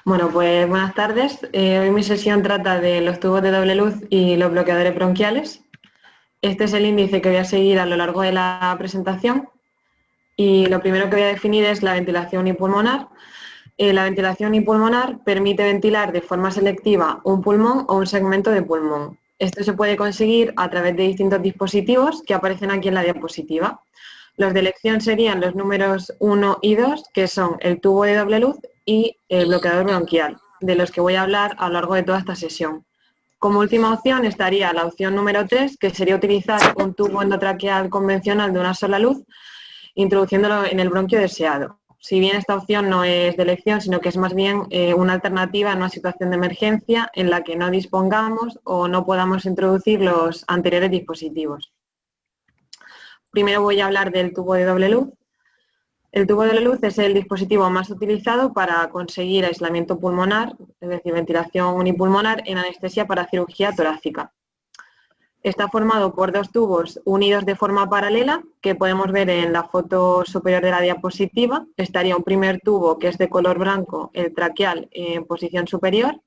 Bueno, pues buenas tardes. Hoy mi sesión trata de los tubos de doble luz y los bloqueadores bronquiales. Este es el índice que voy a seguir a lo largo de la presentación y lo primero que voy a definir es la ventilación unipulmonar. La ventilación unipulmonar permite ventilar de forma selectiva un pulmón o un segmento de pulmón. Esto se puede conseguir a través de distintos dispositivos que aparecen aquí en la diapositiva. Los de elección serían los números 1 y 2, que son el tubo de doble luz y el bloqueador bronquial, de los que voy a hablar a lo largo de toda esta sesión. Como última opción estaría la opción número 3, que sería utilizar un tubo endotraqueal convencional de una sola luz, introduciéndolo en el bronquio deseado. Si bien esta opción no es de elección, sino que es más bien una alternativa en una situación de emergencia en la que no dispongamos o no podamos introducir los anteriores dispositivos. Primero voy a hablar del tubo de doble luz. El tubo de doble luz es el dispositivo más utilizado para conseguir aislamiento pulmonar, es decir, ventilación unipulmonar en anestesia para cirugía torácica. Está formado por dos tubos unidos de forma paralela, que podemos ver en la foto superior de la diapositiva. Estaría un primer tubo que es de color blanco, el traqueal, en posición superior,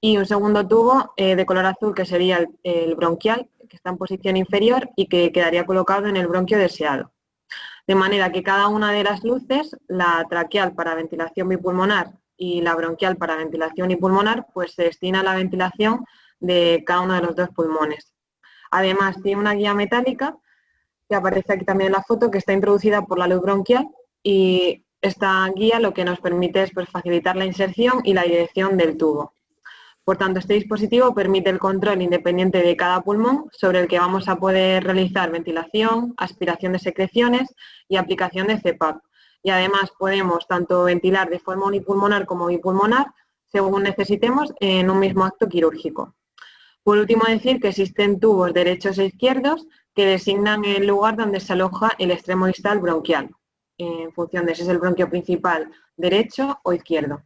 y un segundo tubo de color azul, que sería el bronquial, que está en posición inferior y que quedaría colocado en el bronquio deseado. De manera que cada una de las luces, la traqueal para ventilación bipulmonar y la bronquial para ventilación unipulmonar, pues se destina a la ventilación de cada uno de los dos pulmones. Además, tiene una guía metálica, que aparece aquí también en la foto, que está introducida por la luz bronquial, y esta guía lo que nos permite es facilitar la inserción y la dirección del tubo. Por tanto, este dispositivo permite el control independiente de cada pulmón, sobre el que vamos a poder realizar ventilación, aspiración de secreciones y aplicación de CPAP. Y además podemos tanto ventilar de forma unipulmonar como bipulmonar, según necesitemos, en un mismo acto quirúrgico. Por último, decir que existen tubos derechos e izquierdos que designan el lugar donde se aloja el extremo distal bronquial, en función de si es el bronquio principal derecho o izquierdo.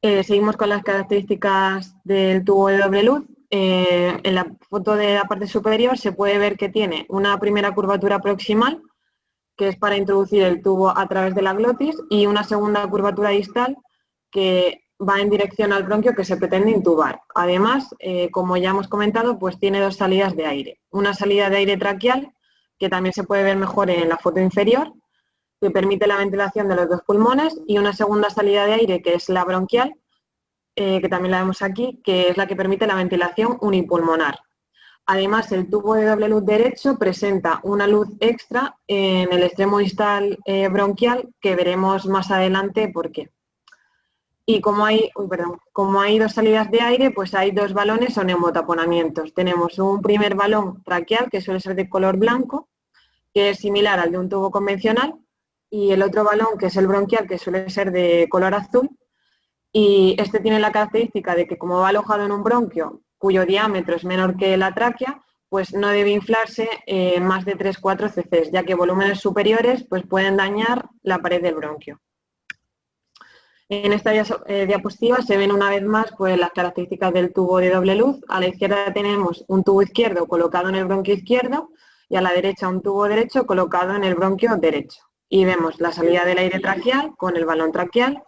Seguimos con las características del tubo de doble luz. En la foto de la parte superior se puede ver que tiene una primera curvatura proximal, que es para introducir el tubo a través de la glotis, y una segunda curvatura distal, que va en dirección al bronquio que se pretende intubar. Además, como ya hemos comentado, pues tiene dos salidas de aire. Una salida de aire traqueal, que también se puede ver mejor en la foto inferior, que permite la ventilación de los dos pulmones, y una segunda salida de aire, que es la bronquial, que también la vemos aquí, que es la que permite la ventilación unipulmonar. Además, el tubo de doble luz derecho presenta una luz extra en el extremo distal bronquial, que veremos más adelante por qué. Y como hay dos salidas de aire, pues hay dos balones o neumotaponamientos. Tenemos un primer balón traqueal, que suele ser de color blanco, que es similar al de un tubo convencional, y el otro balón, que es el bronquial, que suele ser de color azul, y este tiene la característica de que, como va alojado en un bronquio cuyo diámetro es menor que la tráquea, pues no debe inflarse más de 3-4 cc, ya que volúmenes superiores pues pueden dañar la pared del bronquio. En esta diapositiva se ven una vez más pues las características del tubo de doble luz. A la izquierda tenemos un tubo izquierdo colocado en el bronquio izquierdo y a la derecha un tubo derecho colocado en el bronquio derecho. Y vemos la salida del aire traqueal con el balón traqueal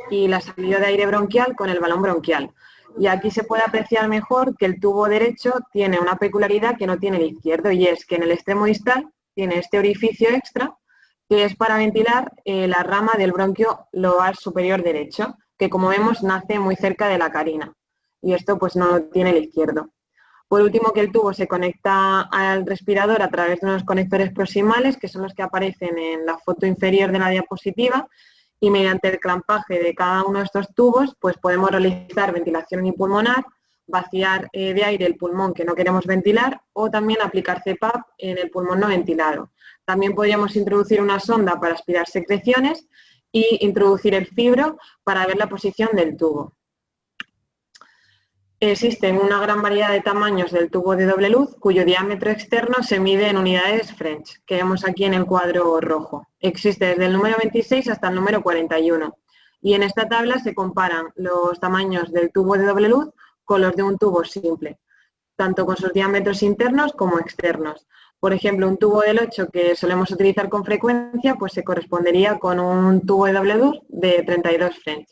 y la salida de aire bronquial con el balón bronquial. Y aquí se puede apreciar mejor que el tubo derecho tiene una peculiaridad que no tiene el izquierdo, y es que en el extremo distal tiene este orificio extra, que es para ventilar la rama del bronquio lobar superior derecho, que como vemos nace muy cerca de la carina, y esto pues no lo tiene el izquierdo. Por último, que el tubo se conecta al respirador a través de unos conectores proximales, que son los que aparecen en la foto inferior de la diapositiva, y mediante el clampaje de cada uno de estos tubos pues podemos realizar ventilación unipulmonar, vaciar de aire el pulmón que no queremos ventilar, o también aplicar CPAP en el pulmón no ventilado. También podríamos introducir una sonda para aspirar secreciones y introducir el fibro para ver la posición del tubo. Existen una gran variedad de tamaños del tubo de doble luz, cuyo diámetro externo se mide en unidades French, que vemos aquí en el cuadro rojo. Existe desde el número 26 hasta el número 41. Y en esta tabla se comparan los tamaños del tubo de doble luz con los de un tubo simple, tanto con sus diámetros internos como externos. Por ejemplo, un tubo del 8 que solemos utilizar con frecuencia, pues se correspondería con un tubo de doble luz de 32 French.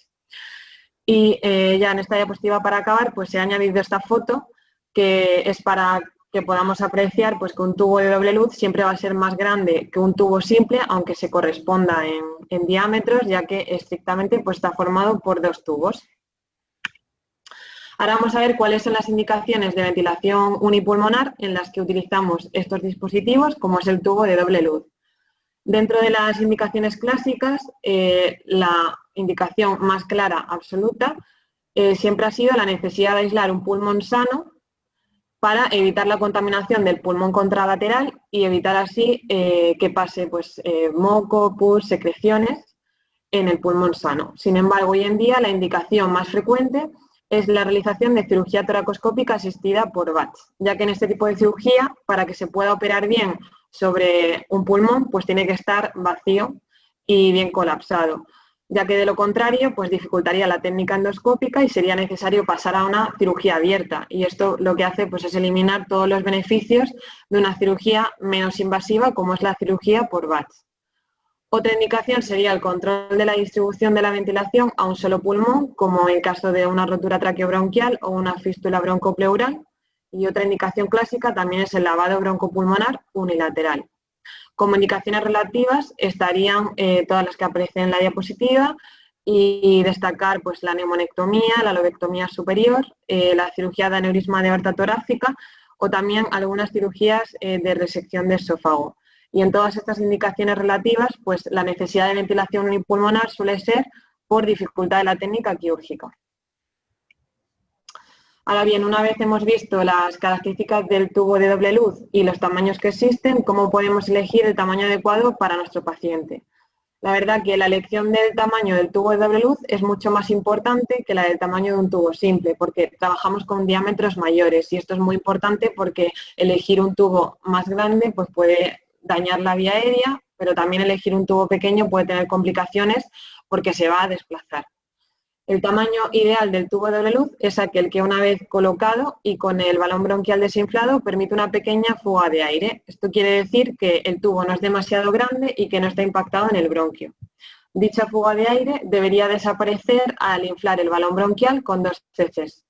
Y ya en esta diapositiva, para acabar, pues se ha añadido esta foto, que es para que podamos apreciar pues, que un tubo de doble luz siempre va a ser más grande que un tubo simple, aunque se corresponda en diámetros, ya que estrictamente pues, está formado por dos tubos. Ahora vamos a ver cuáles son las indicaciones de ventilación unipulmonar en las que utilizamos estos dispositivos, como es el tubo de doble luz. Dentro de las indicaciones clásicas, la indicación más clara, absoluta, siempre ha sido la necesidad de aislar un pulmón sano para evitar la contaminación del pulmón contralateral y evitar así que pase pues, moco, pus, secreciones en el pulmón sano. Sin embargo, hoy en día la indicación más frecuente es la realización de cirugía toracoscópica asistida por VATS, ya que en este tipo de cirugía, para que se pueda operar bien sobre un pulmón, pues tiene que estar vacío y bien colapsado, ya que de lo contrario, pues dificultaría la técnica endoscópica y sería necesario pasar a una cirugía abierta. Y esto lo que hace pues, es eliminar todos los beneficios de una cirugía menos invasiva, como es la cirugía por VATS. Otra indicación sería el control de la distribución de la ventilación a un solo pulmón, como en caso de una rotura traqueobronquial o una fístula broncopleural. Y otra indicación clásica también es el lavado broncopulmonar unilateral. Como indicaciones relativas estarían todas las que aparecen en la diapositiva y destacar pues, la neumonectomía, la lobectomía superior, la cirugía de aneurisma de aorta torácica o también algunas cirugías de resección de esófago. Y en todas estas indicaciones relativas, pues la necesidad de ventilación unipulmonar suele ser por dificultad de la técnica quirúrgica. Ahora bien, una vez hemos visto las características del tubo de doble luz y los tamaños que existen, ¿cómo podemos elegir el tamaño adecuado para nuestro paciente? La verdad que la elección del tamaño del tubo de doble luz es mucho más importante que la del tamaño de un tubo simple, porque trabajamos con diámetros mayores y esto es muy importante porque elegir un tubo más grande pues puede dañar la vía aérea, pero también elegir un tubo pequeño puede tener complicaciones porque se va a desplazar. El tamaño ideal del tubo de doble luz es aquel que una vez colocado y con el balón bronquial desinflado permite una pequeña fuga de aire. Esto quiere decir que el tubo no es demasiado grande y que no está impactado en el bronquio. Dicha fuga de aire debería desaparecer al inflar el balón bronquial con 2 heces.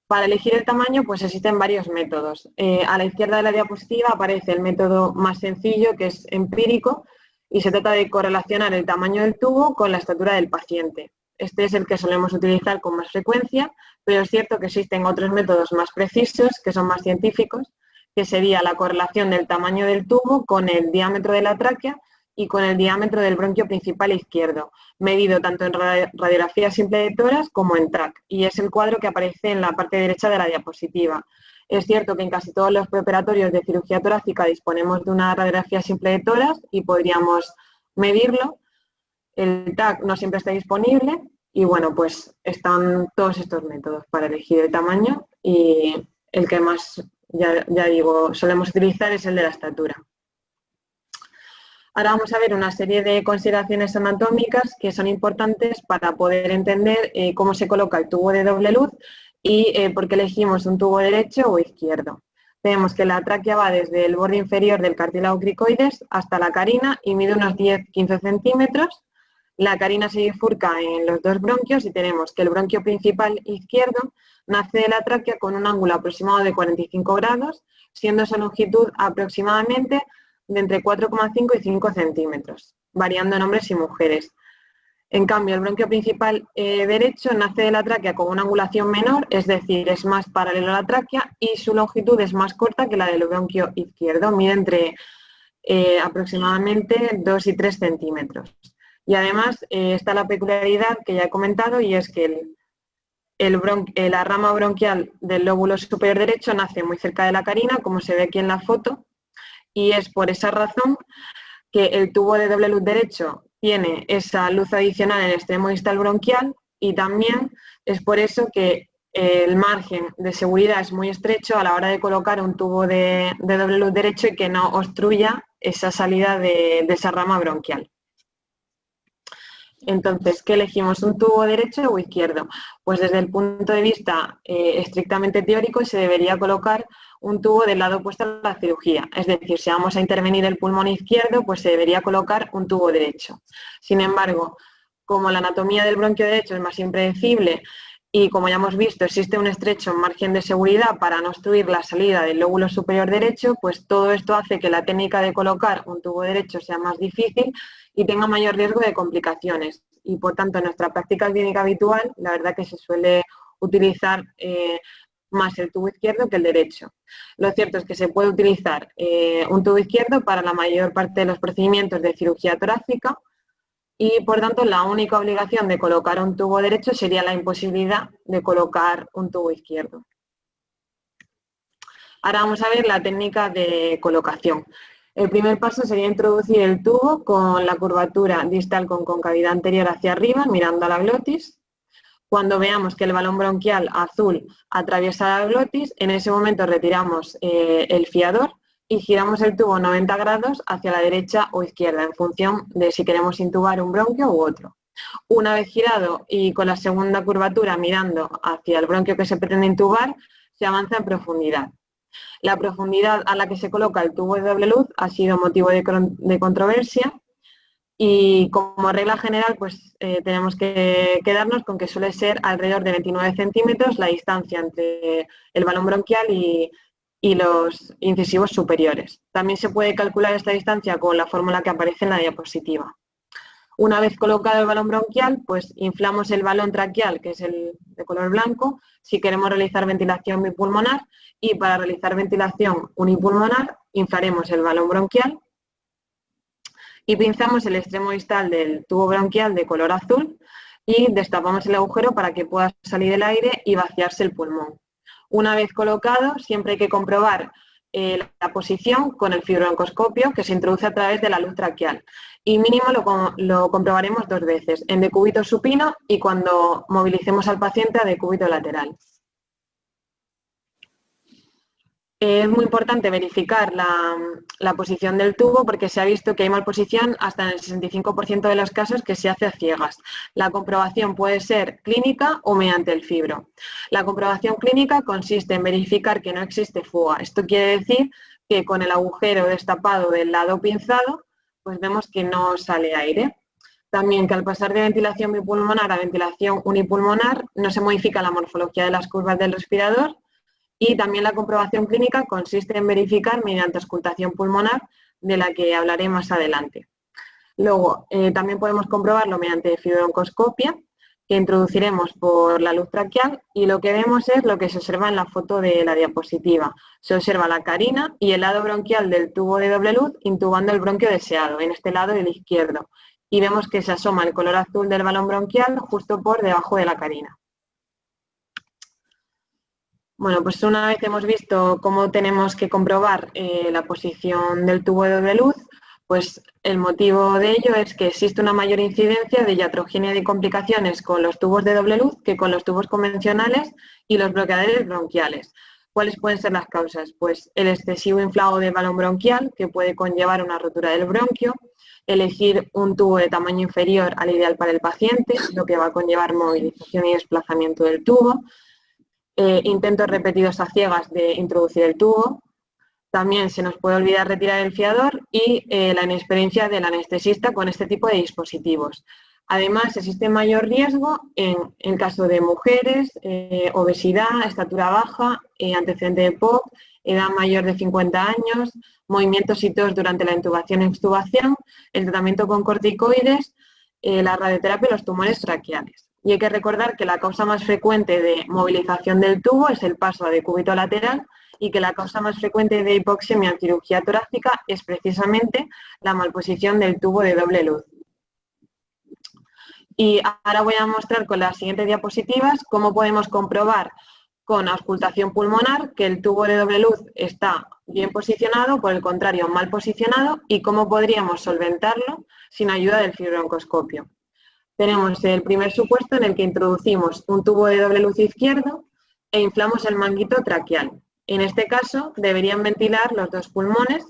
Para elegir el tamaño pues existen varios métodos. A la izquierda de la diapositiva aparece el método más sencillo, que es empírico, y se trata de correlacionar el tamaño del tubo con la estatura del paciente. Este es el que solemos utilizar con más frecuencia, pero es cierto que existen otros métodos más precisos, que son más científicos, que sería la correlación del tamaño del tubo con el diámetro de la tráquea y con el diámetro del bronquio principal izquierdo, medido tanto en radiografía simple de tórax como en TRAC, y es el cuadro que aparece en la parte derecha de la diapositiva. Es cierto que en casi todos los preoperatorios de cirugía torácica disponemos de una radiografía simple de tórax y podríamos medirlo. El TAC no siempre está disponible y bueno, pues están todos estos métodos para elegir el tamaño y el que más, ya digo, solemos utilizar es el de la estatura. Ahora vamos a ver una serie de consideraciones anatómicas que son importantes para poder entender cómo se coloca el tubo de doble luz y por qué elegimos un tubo derecho o izquierdo. Vemos que la tráquea va desde el borde inferior del cartílago cricoides hasta la carina y mide unos 10-15 centímetros. La carina se bifurca en los dos bronquios y tenemos que el bronquio principal izquierdo nace de la tráquea con un ángulo aproximado de 45 grados, siendo su longitud aproximadamente de entre 4,5 y 5 centímetros, variando en hombres y mujeres. En cambio, el bronquio principal derecho nace de la tráquea con una angulación menor, es decir, es más paralelo a la tráquea y su longitud es más corta que la del bronquio izquierdo, mide entre aproximadamente 2 y 3 centímetros. Y además está la peculiaridad que ya he comentado y es que la rama bronquial del lóbulo superior derecho nace muy cerca de la carina, como se ve aquí en la foto, y es por esa razón que el tubo de doble luz derecho tiene esa luz adicional en el extremo distal bronquial y también es por eso que el margen de seguridad es muy estrecho a la hora de colocar un tubo de doble luz derecho y que no obstruya esa salida de esa rama bronquial. Entonces, ¿qué elegimos? ¿Un tubo derecho o izquierdo? Pues desde el punto de vista estrictamente teórico se debería colocar un tubo del lado opuesto a la cirugía. Es decir, si vamos a intervenir el pulmón izquierdo, pues se debería colocar un tubo derecho. Sin embargo, como la anatomía del bronquio derecho es más impredecible y como ya hemos visto existe un estrecho margen de seguridad para no obstruir la salida del lóbulo superior derecho, pues todo esto hace que la técnica de colocar un tubo derecho sea más difícil y tenga mayor riesgo de complicaciones. Y por tanto en nuestra práctica clínica habitual la verdad que se suele utilizar más el tubo izquierdo que el derecho. Lo cierto es que se puede utilizar un tubo izquierdo para la mayor parte de los procedimientos de cirugía torácica y, por tanto, la única obligación de colocar un tubo derecho sería la imposibilidad de colocar un tubo izquierdo. Ahora vamos a ver la técnica de colocación. El primer paso sería introducir el tubo con la curvatura distal con concavidad anterior hacia arriba, mirando a la glotis. Cuando veamos que el balón bronquial azul atraviesa la glotis, en ese momento retiramos el fiador y giramos el tubo 90 grados hacia la derecha o izquierda, en función de si queremos intubar un bronquio u otro. Una vez girado y con la segunda curvatura mirando hacia el bronquio que se pretende intubar, se avanza en profundidad. La profundidad a la que se coloca el tubo de doble luz ha sido motivo de controversia y como regla general pues tenemos que quedarnos con que suele ser alrededor de 29 centímetros la distancia entre el balón bronquial y los incisivos superiores. También se puede calcular esta distancia con la fórmula que aparece en la diapositiva. Una vez colocado el balón bronquial, pues inflamos el balón traqueal, que es el de color blanco, si queremos realizar ventilación bipulmonar, y para realizar ventilación unipulmonar, inflaremos el balón bronquial y pinzamos el extremo distal del tubo bronquial de color azul y destapamos el agujero para que pueda salir el aire y vaciarse el pulmón. Una vez colocado, siempre hay que comprobar la posición con el fibrooncoscopio que se introduce a través de la luz traqueal. Y mínimo lo comprobaremos 2 veces, en decúbito supino y cuando movilicemos al paciente a decúbito lateral. Es muy importante verificar la posición del tubo porque se ha visto que hay malposición hasta en el 65% de los casos que se hace a ciegas. La comprobación puede ser clínica o mediante el fibro. La comprobación clínica consiste en verificar que no existe fuga. Esto quiere decir que con el agujero destapado del lado pinzado, pues vemos que no sale aire. También que al pasar de ventilación bipulmonar a ventilación unipulmonar no se modifica la morfología de las curvas del respirador. Y también la comprobación clínica consiste en verificar mediante auscultación pulmonar, de la que hablaré más adelante. Luego, también podemos comprobarlo mediante fibrooncoscopia, que introduciremos por la luz traqueal, y lo que vemos es lo que se observa en la foto de la diapositiva. Se observa la carina y el lado bronquial del tubo de doble luz intubando el bronquio deseado, en este lado el izquierdo. Y vemos que se asoma el color azul del balón bronquial justo por debajo de la carina. Bueno, pues una vez hemos visto cómo tenemos que comprobar la posición del tubo de doble luz, pues el motivo de ello es que existe una mayor incidencia de iatrogenia y complicaciones con los tubos de doble luz que con los tubos convencionales y los bloqueadores bronquiales. ¿Cuáles pueden ser las causas? Pues el excesivo inflado del balón bronquial, que puede conllevar una rotura del bronquio, elegir un tubo de tamaño inferior al ideal para el paciente, lo que va a conllevar movilización y desplazamiento del tubo, intentos repetidos a ciegas de introducir el tubo. También se nos puede olvidar retirar el fiador y la inexperiencia del anestesista con este tipo de dispositivos. Además, existe mayor riesgo en caso de mujeres, obesidad, estatura baja, antecedente de POC, edad mayor de 50 años, movimientos y tos durante la intubación y extubación, el tratamiento con corticoides, la radioterapia y los tumores traqueales. Y hay que recordar que la causa más frecuente de movilización del tubo es el paso a decúbito lateral y que la causa más frecuente de hipoxemia en cirugía torácica es precisamente la malposición del tubo de doble luz. Y ahora voy a mostrar con las siguientes diapositivas cómo podemos comprobar con auscultación pulmonar que el tubo de doble luz está bien posicionado, por el contrario mal posicionado, y cómo podríamos solventarlo sin ayuda del fibrooncoscopio. Tenemos el primer supuesto en el que introducimos un tubo de doble luz izquierdo e inflamos el manguito traqueal. En este caso deberían ventilar los 2 pulmones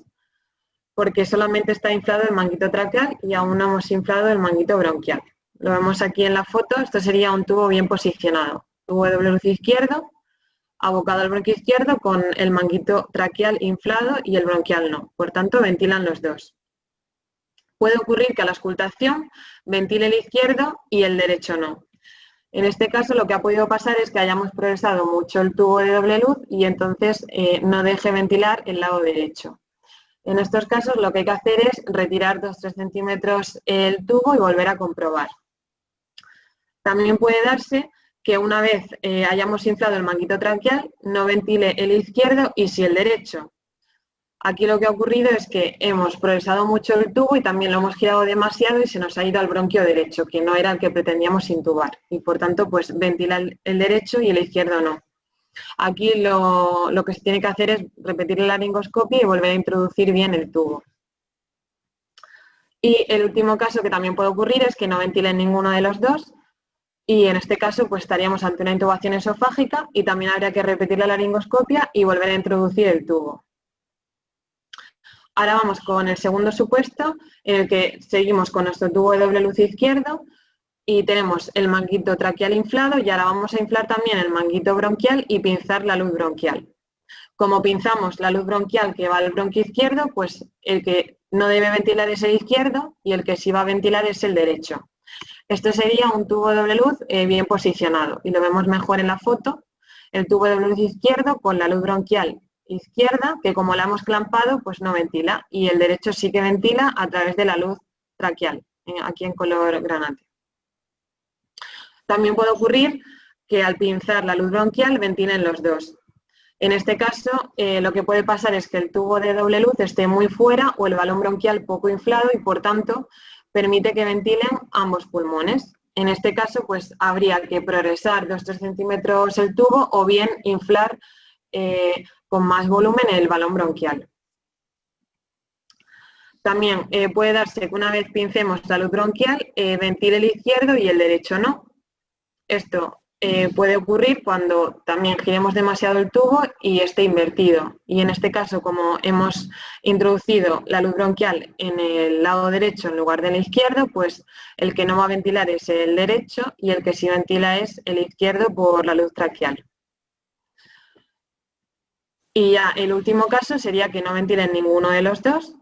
porque solamente está inflado el manguito traqueal y aún no hemos inflado el manguito bronquial. Lo vemos aquí en la foto, esto sería un tubo bien posicionado. Tubo de doble luz izquierdo, abocado al bronquio izquierdo con el manguito traqueal inflado y el bronquial no. Por tanto, ventilan los dos. Puede ocurrir que a la auscultación ventile el izquierdo y el derecho no. En este caso lo que ha podido pasar es que hayamos progresado mucho el tubo de doble luz y entonces no deje ventilar el lado derecho. En estos casos lo que hay que hacer es retirar 2-3 centímetros el tubo y volver a comprobar. También puede darse que una vez hayamos inflado el manguito traqueal no ventile el izquierdo y sí el derecho. Aquí lo que ha ocurrido es que hemos progresado mucho el tubo y también lo hemos girado demasiado y se nos ha ido al bronquio derecho, que no era el que pretendíamos intubar. Y por tanto, pues ventila el derecho y el izquierdo no. Aquí lo que se tiene que hacer es repetir la laringoscopia y volver a introducir bien el tubo. Y el último caso que también puede ocurrir es que no ventilen ninguno de los dos. Y en este caso pues estaríamos ante una intubación esofágica y también habría que repetir la laringoscopia y volver a introducir el tubo. Ahora vamos con el segundo supuesto, en el que seguimos con nuestro tubo de doble luz izquierdo y tenemos el manguito traqueal inflado y ahora vamos a inflar también el manguito bronquial y pinzar la luz bronquial. Como pinzamos la luz bronquial que va al bronquio izquierdo, pues el que no debe ventilar es el izquierdo y el que sí va a ventilar es el derecho. Esto sería un tubo de doble luz bien posicionado y lo vemos mejor en la foto. El tubo de doble luz izquierdo con la luz bronquial izquierda, que como la hemos clampado, pues no ventila, y el derecho sí que ventila a través de la luz traqueal, aquí en color granate. También puede ocurrir que al pinzar la luz bronquial ventilen los dos. En este caso, lo que puede pasar es que el tubo de doble luz esté muy fuera o el balón bronquial poco inflado y, por tanto, permite que ventilen ambos pulmones. En este caso, pues habría que progresar 2-3 centímetros el tubo o bien inflar con más volumen el balón bronquial. También puede darse que una vez pincemos la luz bronquial, ventile el izquierdo y el derecho no. Esto puede ocurrir cuando también giremos demasiado el tubo y esté invertido. Y en este caso, como hemos introducido la luz bronquial en el lado derecho en lugar del izquierdo, pues el que no va a ventilar es el derecho y el que sí ventila es el izquierdo por la luz traqueal. Y ya el último caso sería que no ventilen ninguno de los dos.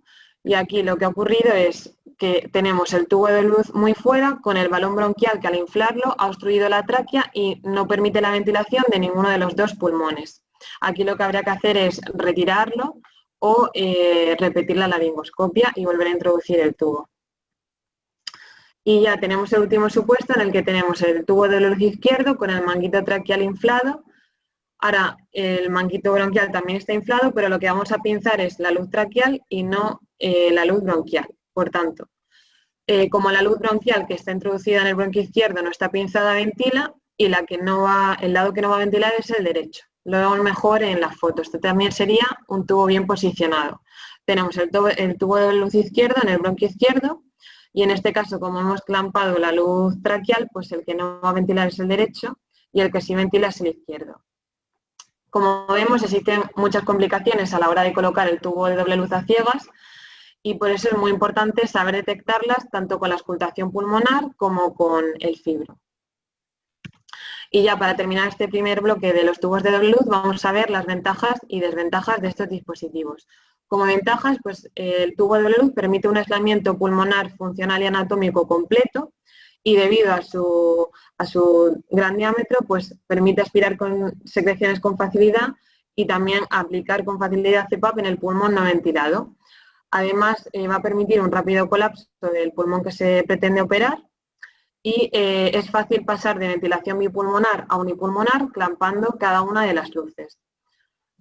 Y aquí lo que ha ocurrido es que tenemos el tubo de luz muy fuera con el balón bronquial que al inflarlo ha obstruido la tráquea y no permite la ventilación de ninguno de los dos pulmones. Aquí lo que habría que hacer es retirarlo o repetir la laringoscopia y volver a introducir el tubo. Y ya tenemos el último supuesto en el que tenemos el tubo de luz izquierdo con el manguito traqueal inflado. Ahora, el manguito bronquial también está inflado, pero lo que vamos a pinzar es la luz traqueal y no la luz bronquial. Por tanto, como la luz bronquial que está introducida en el bronquio izquierdo no está pinzada, ventila, y el lado que no va a ventilar es el derecho. Lo vemos mejor en las fotos. Esto también sería un tubo bien posicionado. Tenemos el tubo de luz izquierdo en el bronquio izquierdo, y en este caso, como hemos clampado la luz traqueal, pues el que no va a ventilar es el derecho y el que sí ventila es el izquierdo. Como vemos, existen muchas complicaciones a la hora de colocar el tubo de doble luz a ciegas y por eso es muy importante saber detectarlas tanto con la auscultación pulmonar como con el fibro. Y ya para terminar este primer bloque de los tubos de doble luz, vamos a ver las ventajas y desventajas de estos dispositivos. Como ventajas, pues el tubo de doble luz permite un aislamiento pulmonar funcional y anatómico completo, y debido a su gran diámetro, pues permite aspirar con secreciones con facilidad y también aplicar con facilidad CPAP en el pulmón no ventilado. Además, va a permitir un rápido colapso del pulmón que se pretende operar y es fácil pasar de ventilación bipulmonar a unipulmonar clampando cada una de las luces.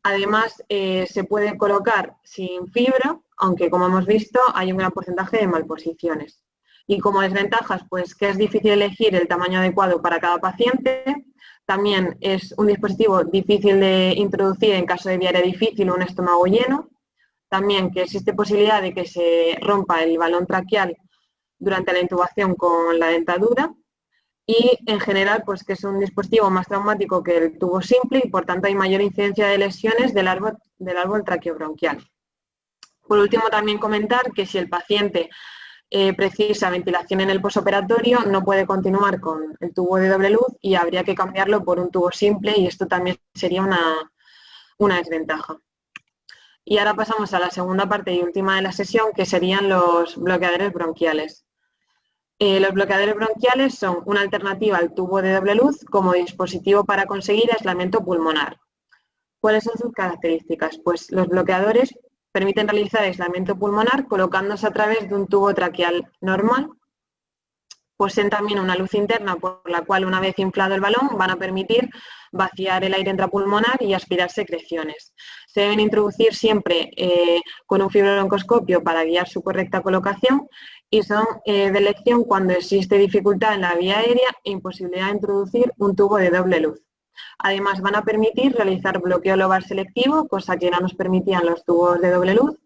Además, se puede colocar sin fibra, aunque como hemos visto hay un gran porcentaje de malposiciones. Y como desventajas, pues que es difícil elegir el tamaño adecuado para cada paciente. También es un dispositivo difícil de introducir en caso de diarrea difícil o un estómago lleno. También que existe posibilidad de que se rompa el balón traqueal durante la intubación con la dentadura. Y en general, pues que es un dispositivo más traumático que el tubo simple y por tanto hay mayor incidencia de lesiones del árbol traqueobronquial. Por último, también comentar que si el paciente precisa ventilación en el posoperatorio, no puede continuar con el tubo de doble luz y habría que cambiarlo por un tubo simple y esto también sería una desventaja. Y ahora pasamos a la segunda parte y última de la sesión, que serían los bloqueadores bronquiales. Los bloqueadores bronquiales son una alternativa al tubo de doble luz como dispositivo para conseguir aislamiento pulmonar. ¿Cuáles son sus características? Pues los bloqueadores permiten realizar aislamiento pulmonar colocándose a través de un tubo traqueal normal. Poseen también una luz interna por la cual, una vez inflado el balón, van a permitir vaciar el aire intrapulmonar y aspirar secreciones. Se deben introducir siempre con un fibrobroncoscopio para guiar su correcta colocación y son de elección cuando existe dificultad en la vía aérea e imposibilidad de introducir un tubo de doble luz. Además, van a permitir realizar bloqueo lobar selectivo, cosa que no nos permitían los tubos de doble luz,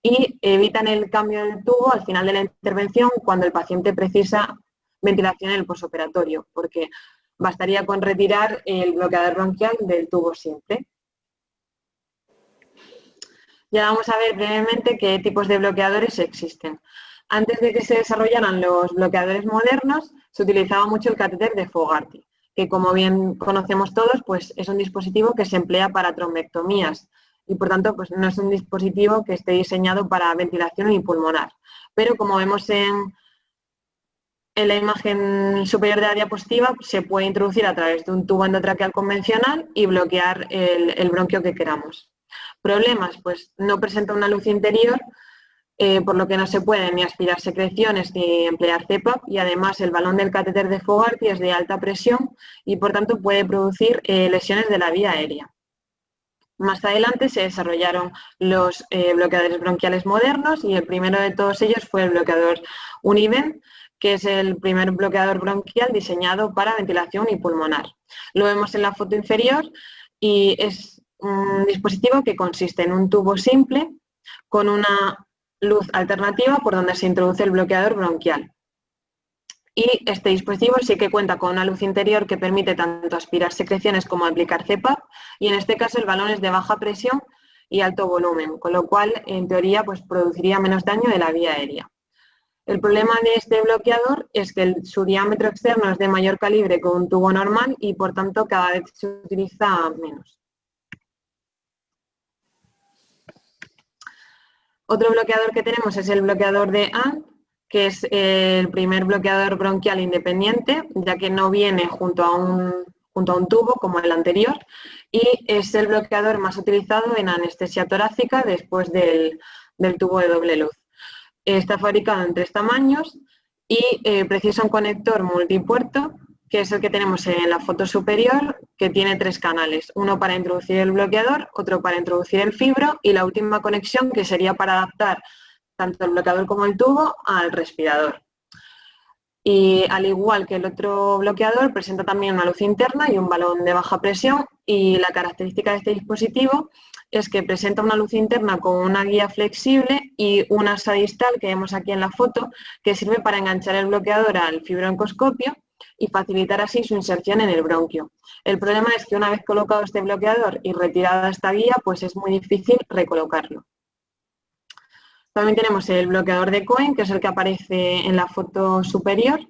y evitan el cambio del tubo al final de la intervención cuando el paciente precisa ventilación en el posoperatorio, porque bastaría con retirar el bloqueador bronquial del tubo simple. Ya vamos a ver brevemente qué tipos de bloqueadores existen. Antes de que se desarrollaran los bloqueadores modernos, se utilizaba mucho el catéter de Fogarty, que como bien conocemos todos, pues es un dispositivo que se emplea para trombectomías y por tanto pues no es un dispositivo que esté diseñado para ventilación unipulmonar. Pero como vemos en la imagen superior de la diapositiva, se puede introducir a través de un tubo endotraqueal convencional y bloquear el bronquio que queramos. Problemas, pues no presenta una luz interior, por lo que no se puede ni aspirar secreciones ni emplear CPAP y además el balón del catéter de Fogarty es de alta presión y por tanto puede producir lesiones de la vía aérea. Más adelante se desarrollaron los bloqueadores bronquiales modernos y el primero de todos ellos fue el bloqueador Univent, que es el primer bloqueador bronquial diseñado para ventilación unipulmonar. Lo vemos en la foto inferior y es un dispositivo que consiste en un tubo simple con una luz alternativa por donde se introduce el bloqueador bronquial. Y este dispositivo sí que cuenta con una luz interior que permite tanto aspirar secreciones como aplicar CPAP y en este caso el balón es de baja presión y alto volumen, con lo cual en teoría pues, produciría menos daño de la vía aérea. El problema de este bloqueador es que su diámetro externo es de mayor calibre que un tubo normal y por tanto cada vez se utiliza menos. Otro bloqueador que tenemos es el bloqueador de ANT, que es el primer bloqueador bronquial independiente, ya que no viene junto a un tubo como el anterior, y es el bloqueador más utilizado en anestesia torácica después del tubo de doble luz. Está fabricado en 3 tamaños y precisa un conector multipuerto, que es el que tenemos en la foto superior, que tiene 3 canales, uno para introducir el bloqueador, otro para introducir el fibro y la última conexión que sería para adaptar tanto el bloqueador como el tubo al respirador. Y al igual que el otro bloqueador, presenta también una luz interna y un balón de baja presión y la característica de este dispositivo es que presenta una luz interna con una guía flexible y un asa distal que vemos aquí en la foto que sirve para enganchar el bloqueador al fibrobroncoscopio y facilitar así su inserción en el bronquio. El problema es que una vez colocado este bloqueador y retirada esta guía, pues es muy difícil recolocarlo. También tenemos el bloqueador de Cohen, que es el que aparece en la foto superior,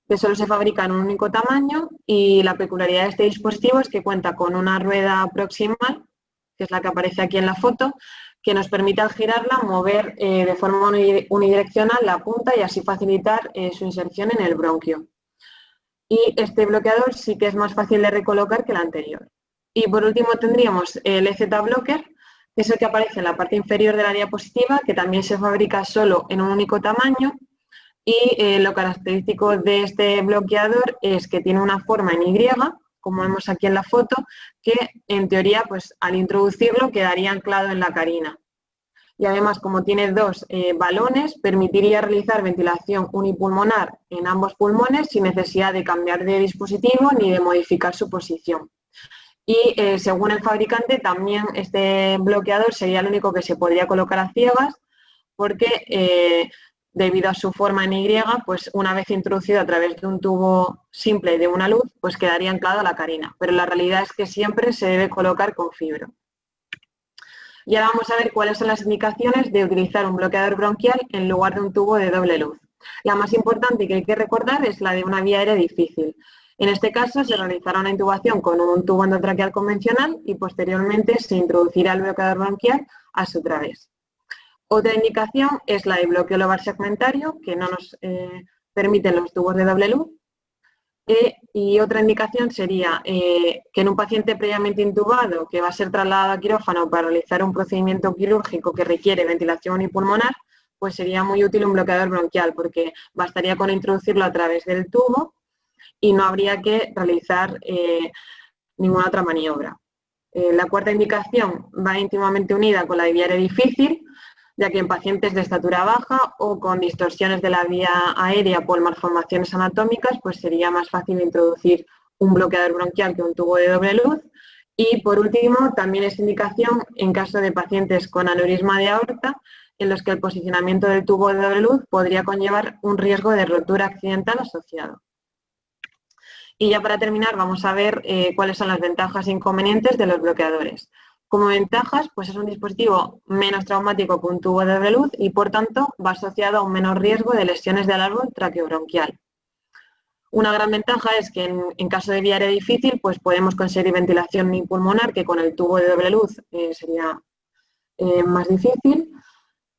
que solo se fabrica en un único tamaño y la peculiaridad de este dispositivo es que cuenta con una rueda proximal, que es la que aparece aquí en la foto, que nos permite al girarla mover de forma unidireccional la punta y así facilitar su inserción en el bronquio. Y este bloqueador sí que es más fácil de recolocar que el anterior. Y por último tendríamos el EZ Blocker, que es el que aparece en la parte inferior de la diapositiva, que también se fabrica solo en un único tamaño y lo característico de este bloqueador es que tiene una forma en Y, como vemos aquí en la foto, que en teoría pues, al introducirlo quedaría anclado en la carina. Y además, como tiene 2 balones, permitiría realizar ventilación unipulmonar en ambos pulmones sin necesidad de cambiar de dispositivo ni de modificar su posición. Y según el fabricante, también este bloqueador sería el único que se podría colocar a ciegas porque debido a su forma en Y, pues una vez introducido a través de un tubo simple de una luz, pues quedaría anclado a la carina. Pero la realidad es que siempre se debe colocar con fibro. Y ahora vamos a ver cuáles son las indicaciones de utilizar un bloqueador bronquial en lugar de un tubo de doble luz. La más importante que hay que recordar es la de una vía aérea difícil. En este caso se realizará una intubación con un tubo endotraqueal convencional y posteriormente se introducirá el bloqueador bronquial a su través. Otra indicación es la de bloqueo lobar segmentario, que no nos permiten los tubos de doble luz. Y otra indicación sería que en un paciente previamente intubado que va a ser trasladado a quirófano para realizar un procedimiento quirúrgico que requiere ventilación unipulmonar, pues sería muy útil un bloqueador bronquial porque bastaría con introducirlo a través del tubo y no habría que realizar ninguna otra maniobra. La cuarta indicación va íntimamente unida con la de vía aérea difícil, ya que en pacientes de estatura baja o con distorsiones de la vía aérea por malformaciones anatómicas, pues sería más fácil introducir un bloqueador bronquial que un tubo de doble luz. Y por último, también es indicación en caso de pacientes con aneurisma de aorta, en los que el posicionamiento del tubo de doble luz podría conllevar un riesgo de rotura accidental asociado. Y ya para terminar vamos a ver cuáles son las ventajas e inconvenientes de los bloqueadores. Como ventajas, pues es un dispositivo menos traumático que un tubo de doble luz y por tanto va asociado a un menor riesgo de lesiones del árbol traqueobronquial. Una gran ventaja es que en caso de vía aérea difícil pues podemos conseguir ventilación unipulmonar, que con el tubo de doble luz sería más difícil.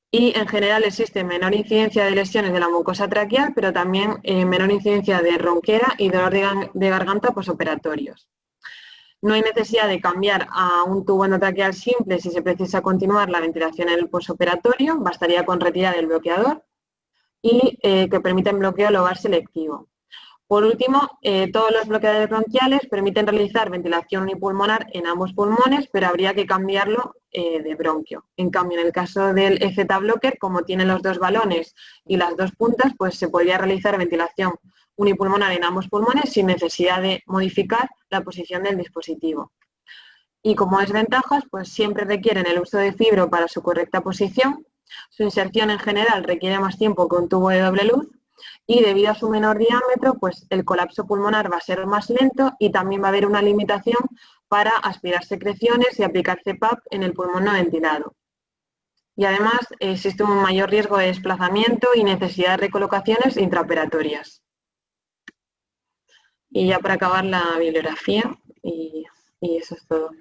Y en general existe menor incidencia de lesiones de la mucosa traqueal, pero también menor incidencia de ronquera y dolor de garganta posoperatorios. No hay necesidad de cambiar a un tubo endotraqueal simple si se precisa continuar la ventilación en el posoperatorio, bastaría con retirar el bloqueador y que permiten bloqueo lobar selectivo. Por último, todos los bloqueadores bronquiales permiten realizar ventilación unipulmonar en ambos pulmones, pero habría que cambiarlo de bronquio. En cambio, en el caso del EZ blocker, como tiene los dos balones y las dos puntas, pues se podría realizar ventilación unipulmonar en ambos pulmones sin necesidad de modificar la posición del dispositivo. Y como desventajas, pues siempre requieren el uso de fibro para su correcta posición. Su inserción en general requiere más tiempo que un tubo de doble luz y debido a su menor diámetro, pues el colapso pulmonar va a ser más lento y también va a haber una limitación para aspirar secreciones y aplicar CPAP en el pulmón no ventilado. Y además existe un mayor riesgo de desplazamiento y necesidad de recolocaciones intraoperatorias. Y ya para acabar la bibliografía, y eso es todo.